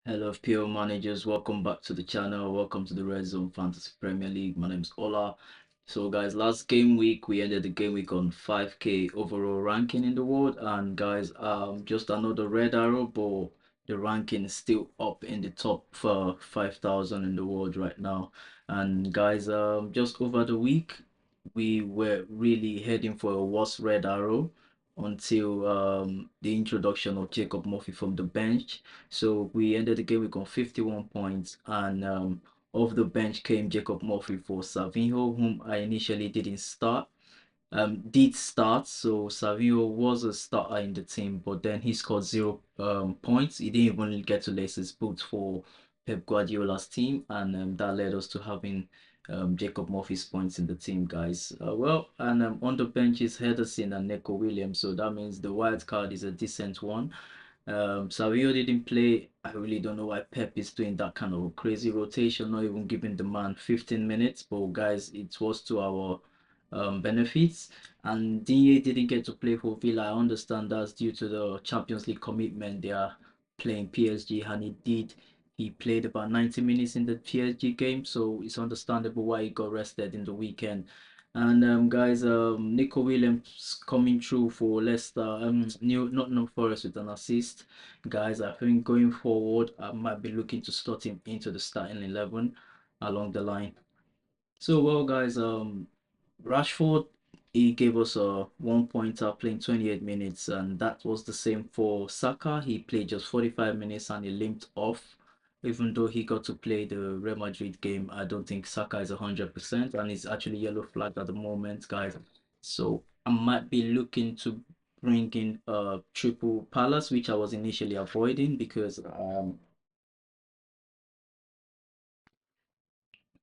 Hello, FPL managers. Welcome back to the channel. Welcome to the Red Zone Fantasy Premier League. My name is Ola. So, guys, last game week we ended the game week on 5K overall ranking in the world, and guys, just another red arrow, but the ranking is still up in the top for 5,000 in the world right now. And guys, just over the week we were really heading for a worse red arrow until the introduction of Jacob Murphy from the bench. So we ended the game week on 51 points, and off the bench came Jacob Murphy for Savinho, whom I initially didn't start. Did start, so Savinho was a starter in the team, but then he scored 0 points. He didn't even get to lace his boots for Pep Guardiola's team, and that led us to having Jacob Murphy's points in the team, guys. And on the bench is Henderson and Neco Williams, so that means the wild card is a decent one. Savio didn't play. I really don't know why Pep is doing that kind of crazy rotation, not even giving the man 15 minutes. But guys, it was to our benefits. And Digne didn't get to play for Villa. I understand that's due to the Champions League commitment. They are playing PSG, and he did. He played about 90 minutes in the PSG game, so it's understandable why he got rested in the weekend. And guys, Nico Williams coming through for Leicester, new Nottingham Forest with an assist. Guys, I think going forward, I might be looking to slot him into the starting 11 along the line. So, well, guys, Rashford, he gave us a 1 pointer playing 28 minutes, and that was the same for Saka. He played just 45 minutes and he limped off. Even though he got to play the Real Madrid game, I don't think Saka is 100%, and he's actually yellow flagged at the moment, guys. So I might be looking to bring in triple Palace, which I was initially avoiding because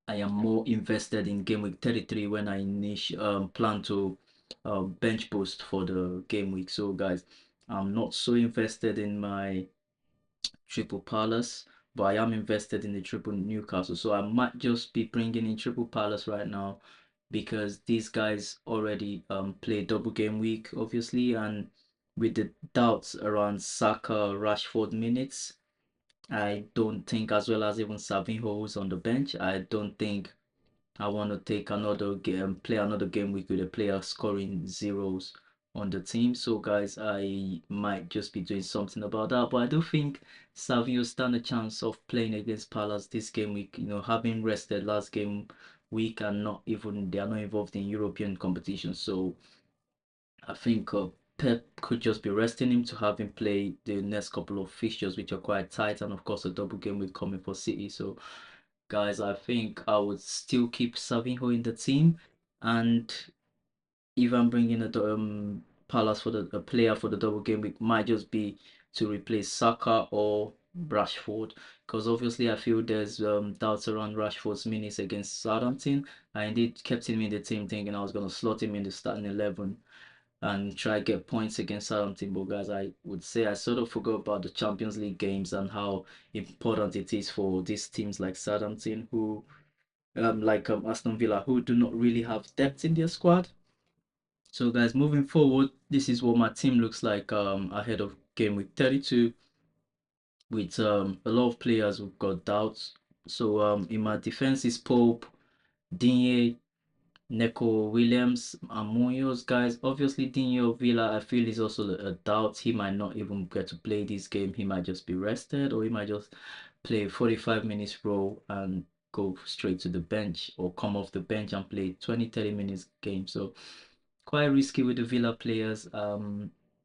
I am more invested in game week 33 when I plan to bench boost for the game week. So guys, I'm not so invested in my triple Palace, but I am invested in the triple Newcastle. So I might just be bringing in triple Palace right now because these guys already play double game week, obviously, and with the doubts around Saka, Rashford minutes, I don't think, as well as even Savinho who's on the bench, I don't think I want to take another game, play another game week with a player scoring zeros on the team. So, guys, I might just be doing something about that. But I do think Savio stand a chance of playing against Palace this game week. You know, having rested last game week and not even they are not involved in European competition. So I think Pep could just be resting him to have him play the next couple of fixtures, which are quite tight, and of course a double game week coming for City. So guys, I think I would still keep Savinho in the team, and if I'm bringing Palace for a player for the double game week, might just be to replace Saka or Rashford, because obviously I feel there's doubts around Rashford's minutes against Southampton. I indeed kept him in the team, thinking I was gonna slot him in the starting 11 and try get points against Southampton. But guys, I would say I sort of forgot about the Champions League games and how important it is for these teams like Southampton, who Aston Villa, who do not really have depth in their squad. So guys, moving forward, this is what my team looks like ahead of game week 32 with a lot of players who've got doubts. So in my defense is Pope, Digne, Neco Williams and Munoz, guys. Obviously, Dino Villa, I feel is also a doubt. He might not even get to play this game. He might just be rested, or he might just play 45 minutes role and go straight to the bench, or come off the bench and play 20-30 minutes game. So quite risky with the Villa players.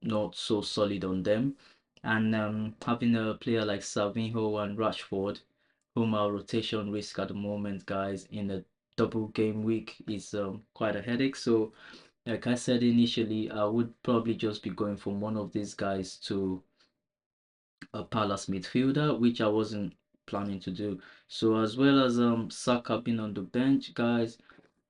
Not so solid on them. And having a player like Savinho and Rashford, whom our rotation risk at the moment, guys, in a double game week is quite a headache. So, like I said initially, I would probably just be going from one of these guys to a Palace midfielder, which I wasn't planning to do. So, as well as Saka being on the bench, guys,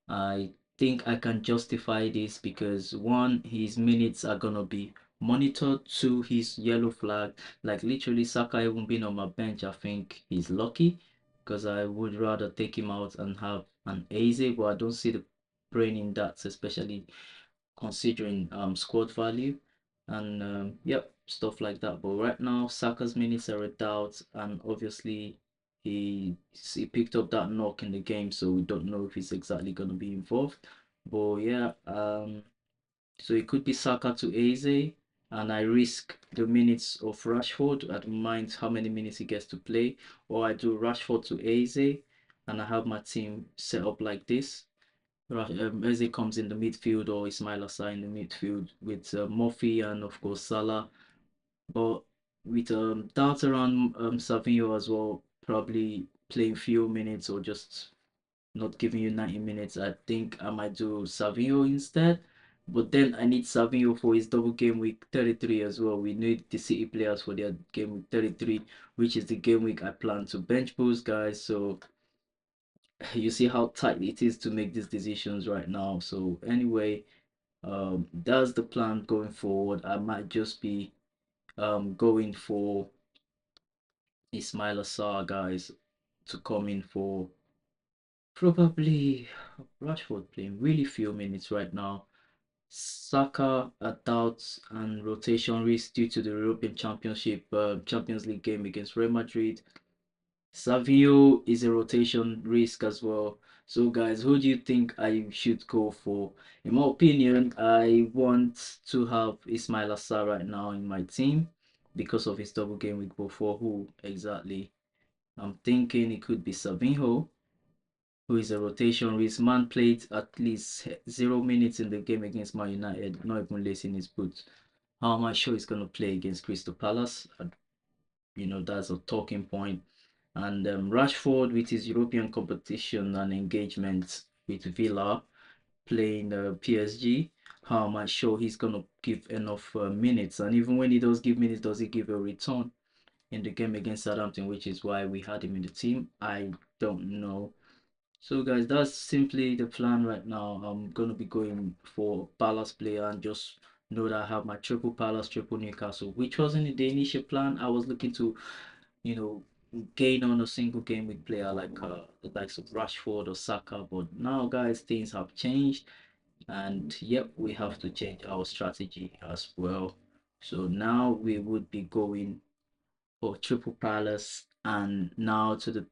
I think I can justify this because one, his minutes are gonna be monitored. Two, his yellow flag. Like literally, Saka even being on my bench, I think he's lucky because I would rather take him out and have an Eze, but I don't see the brain in that, especially considering squad value. and yep, stuff like that. But right now, Saka's minutes are a doubt, and obviously he picked up that knock in the game, so we don't know if he's exactly gonna be involved. But yeah, so it could be Saka to Eze, and I risk the minutes of Rashford. I don't mind how many minutes he gets to play, or I do Rashford to Eze, and I have my team set up like this. Eze comes in the midfield, or Ismail Assar in the midfield with Murphy and of course Salah. But with doubts around Savinho as well, probably playing few minutes or just not giving you 90 minutes, I think I might do Savinho instead. But then I need Savinho for his double game week 33 as well. We need the City players for their game week 33, which is the game week I plan to bench boost, guys. So you see how tight it is to make these decisions right now. So anyway, that's the plan going forward. I might just be going for Ismail Assar, guys, to come in for probably Rashford playing really few minutes right now. Saka at doubts and rotation risk due to the European Championship, Champions League game against Real Madrid. Savio is a rotation risk as well. So, guys, who do you think I should go for? In my opinion, I want to have Ismail Assar right now in my team because of his double game week before. Who exactly? I'm thinking it could be Savinho, who is a rotation risk. Man played at least 0 minutes in the game against Man United, not even lacing his boots. How am I sure he's going to play against Crystal Palace? That's a talking point. And Rashford, with his European competition and engagement with Villa, playing PSG, how am I sure he's going to give enough minutes? And even when he does give minutes, does he give a return in the game against Southampton, which is why we had him in the team? I don't know. So guys, that's simply the plan right now. I'm gonna be going for Palace player and just know that I have my triple Palace, triple Newcastle, which wasn't the initial plan. I was looking to, you know, gain on a single game with player like the likes of Rashford or Saka. But now guys, things have changed, and yep, we have to change our strategy as well. So now we would be going for Triple Palace, and now to the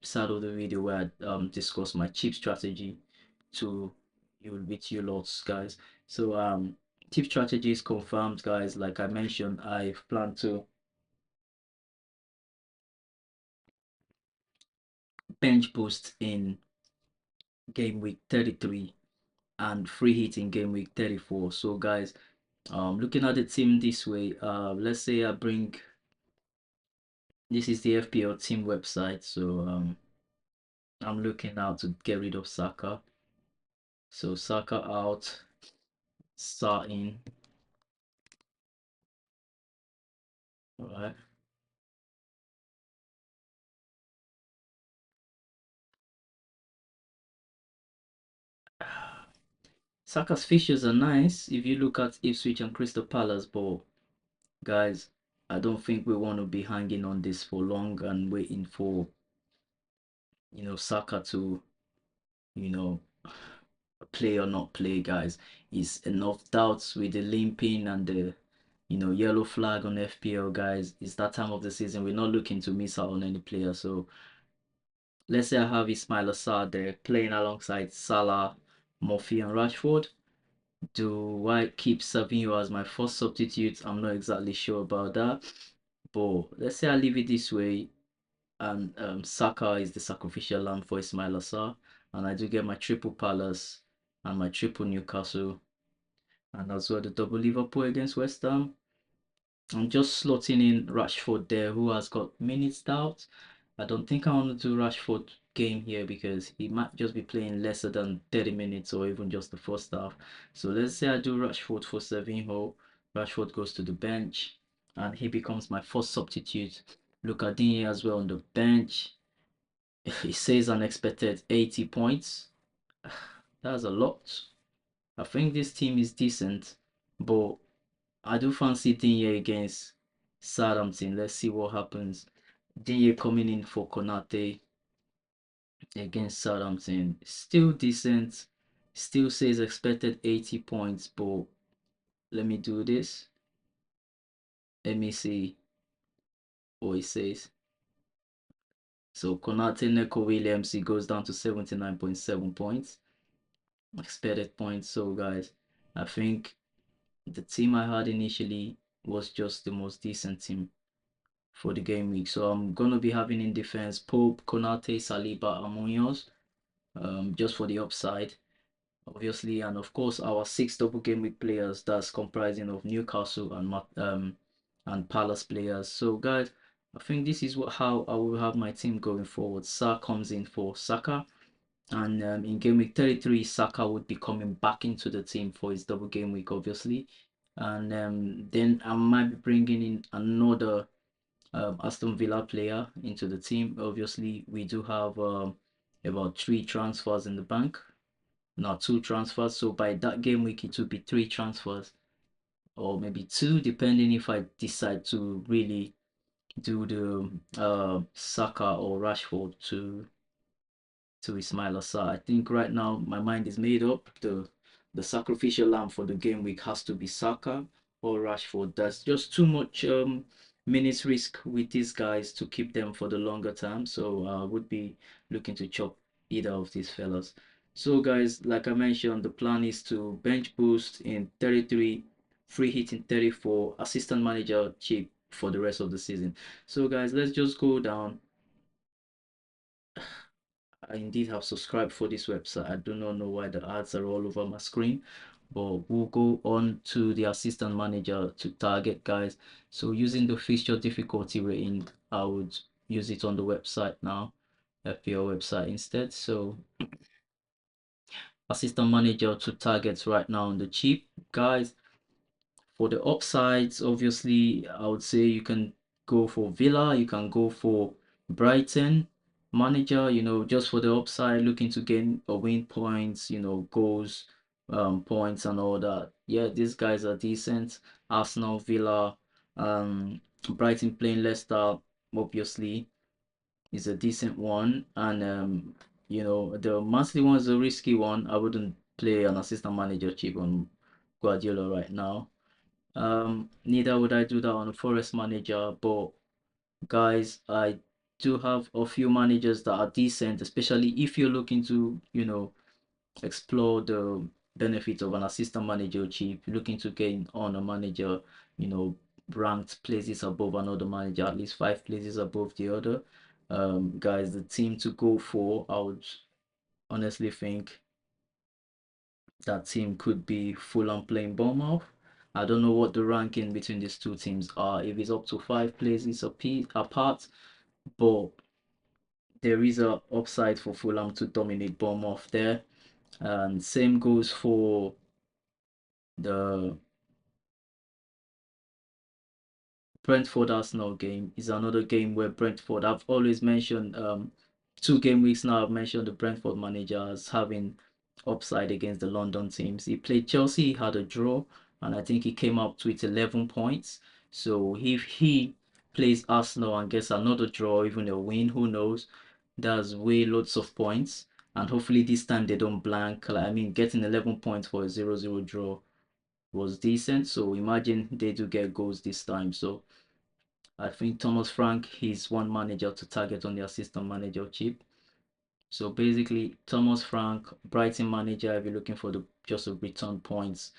side of the video where I discuss my cheap strategy to you with you lots, guys. So cheap strategy is confirmed, guys. Like I mentioned, I've planned to bench boost in game week 33 and free hit in game week 34. So guys, looking at the team this way, let's say I bring, this is the FPL team website. So I'm looking now to get rid of Saka. So Saka out, Sa in. All right. Saka's features are nice if you look at Ipswich and Crystal Palace, but guys, I don't think we want to be hanging on this for long and waiting for Saka to you know play or not play, guys. Is enough doubts with the limping and the yellow flag on FPL, guys. It's that time of the season. We're not looking to miss out on any player. So let's say I have Ismail Assar there playing alongside Salah, Murphy, and Rashford. Do I keep Savinho as my first substitute? I'm not exactly sure about that. But let's say I leave it this way, and Saka is the sacrificial lamb for Ismail Assar, and I do get my triple Palace and my triple Newcastle, and as well the double Liverpool against West Ham. I'm just slotting in Rashford there, who has got minutes out. I don't think I want to do Rashford game here because he might just be playing lesser than 30 minutes or even just the first half. So let's say I do Rashford for Savinho. Rashford goes to the bench and he becomes my first substitute. Look at Digne as well on the bench. He says unexpected 80 points. That's a lot. I think this team is decent, but I do fancy Digne against Southampton. Let's see what happens. Digne coming in for Konate against Southampton. Still decent. Still says expected 80 points, but let me do this. Let me see what it says. So Konate Neko Williams, he goes down to 79.7 points, expected points. So guys, I think the team I had initially was just the most decent team for the game week. So I'm gonna be having in defense Pope, Konate, Saliba, and Munoz, just for the upside, obviously, and of course our 6 double game week players, that's comprising of Newcastle and Palace players. So guys, I think this is how I will have my team going forward. Saka comes in for Saka. And in game week 33, Saka would be coming back into the team for his double game week, obviously. And then I might be bringing in another Aston Villa player into the team. Obviously, we do have about 3 transfers in the bank, not 2 transfers. So by that game week, it will be 3 transfers, or maybe 2, depending if I decide to really do the Saka or Rashford to Ismail Assar. I think right now my mind is made up. The sacrificial lamb for the game week has to be Saka or Rashford. That's just too much minutes risk with these guys to keep them for the longer term. So I would be looking to chop either of these fellas. So guys, like I mentioned, the plan is to bench boost in 33, free hit in 34, assistant manager cheap for the rest of the season. So guys, let's just go down. I indeed have subscribed for this website. I do not know why the ads are all over my screen, but we'll go on to the assistant manager to target, guys. So using the fixture difficulty rating, I would use it on the website now, FPL website instead. So assistant manager to targets right now on the cheap, guys. For the upsides, obviously, I would say you can go for Villa, you can go for Brighton manager, just for the upside, looking to gain or win points, goals, points and all that. Yeah, these guys are decent. Arsenal, Villa, Brighton playing Leicester, obviously, is a decent one. And the monthly one is a risky one. I wouldn't play an assistant manager cheap on Guardiola right now. Neither would I do that on a Forest manager, but guys, I do have a few managers that are decent, especially if you're looking to, explore the benefits of an assistant manager cheap, looking to gain on a manager, you know, ranked places above another manager, at least 5 places above the other. Guys, the team to go for, I would honestly think that team could be Fulham playing Bournemouth. I don't know what the ranking between these two teams are, if it's up to 5 places apart, but there is a upside for Fulham to dominate Bournemouth there. And same goes for the Brentford Arsenal game. Is another game where Brentford, I've always mentioned 2 game weeks now, I've mentioned the Brentford manager as having upside against the London teams. He played Chelsea, he had a draw, and I think he came up with 11 points. So if he plays Arsenal and gets another draw, even a win, who knows? That's way loads of points. And hopefully this time they don't blank. Like, I mean, getting 11 points for a 0-0 draw was decent. So imagine they do get goals this time. So I think Thomas Frank, he's one manager to target on the assistant manager chip. So basically, Thomas Frank, Brighton manager, if you're looking for the just a return points.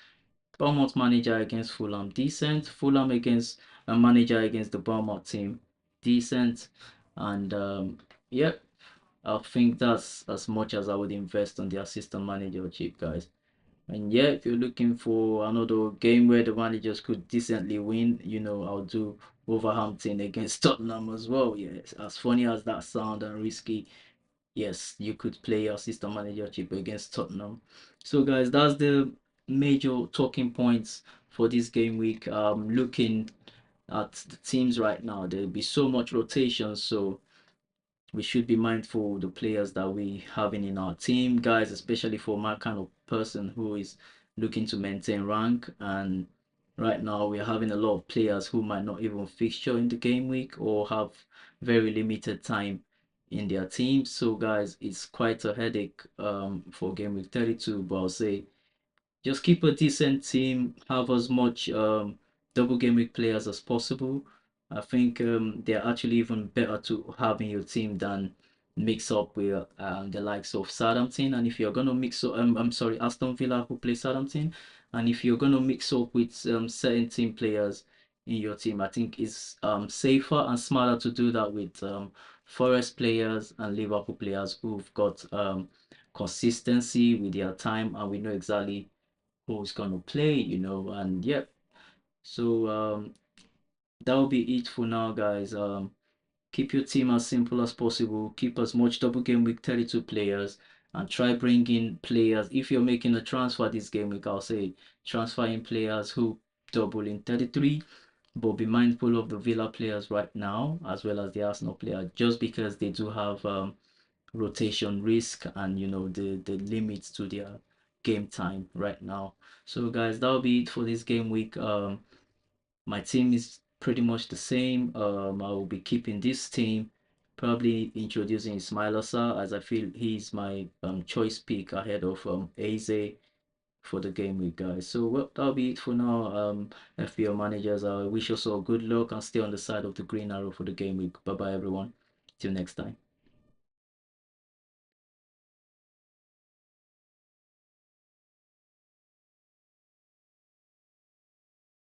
Bournemouth manager against Fulham, decent. Fulham against a manager against the Bournemouth team, decent. And yeah, I think that's as much as I would invest on the assistant manager chip, guys. And yeah, if you're looking for another game where the managers could decently win, I'll do Wolverhampton against Tottenham as well. Yes, as funny as that sound and risky, yes, you could play your assistant manager chip against Tottenham. So guys, that's the major talking points for this game week. Looking at the teams right now, there'll be so much rotation, so we should be mindful of the players that we having in our team, guys, especially for my kind of person who is looking to maintain rank. And right now we're having a lot of players who might not even fixture in the game week or have very limited time in their teams. So guys, it's quite a headache for game week 32, but I'll say just keep a decent team, have as much double game week players as possible. I think they're actually even better to have in your team than mix up with the likes of Southampton. And if you're gonna mix up, I'm sorry, Aston Villa who play Southampton, and if you're gonna mix up with certain team players in your team, I think it's safer and smarter to do that with Forest players and Liverpool players who've got consistency with their time, and we know exactly who's gonna play, and yep. So that'll be it for now, guys. Keep your team as simple as possible. Keep as much double game week 32 players, and try bringing players. If you're making a transfer this game week, I'll say transfer in players who double in 33. But be mindful of the Villa players right now, as well as the Arsenal player, just because they do have rotation risk and the limits to their game time right now. So guys, that'll be it for this game week. My team is pretty much the same. I will be keeping this team, probably introducing Ismail Assar, as I feel he's my choice pick ahead of Eze for the game week, guys. So well, that'll be it for now. FPL managers, I wish us all good luck and stay on the side of the green arrow for the game week. Bye bye everyone, till next time.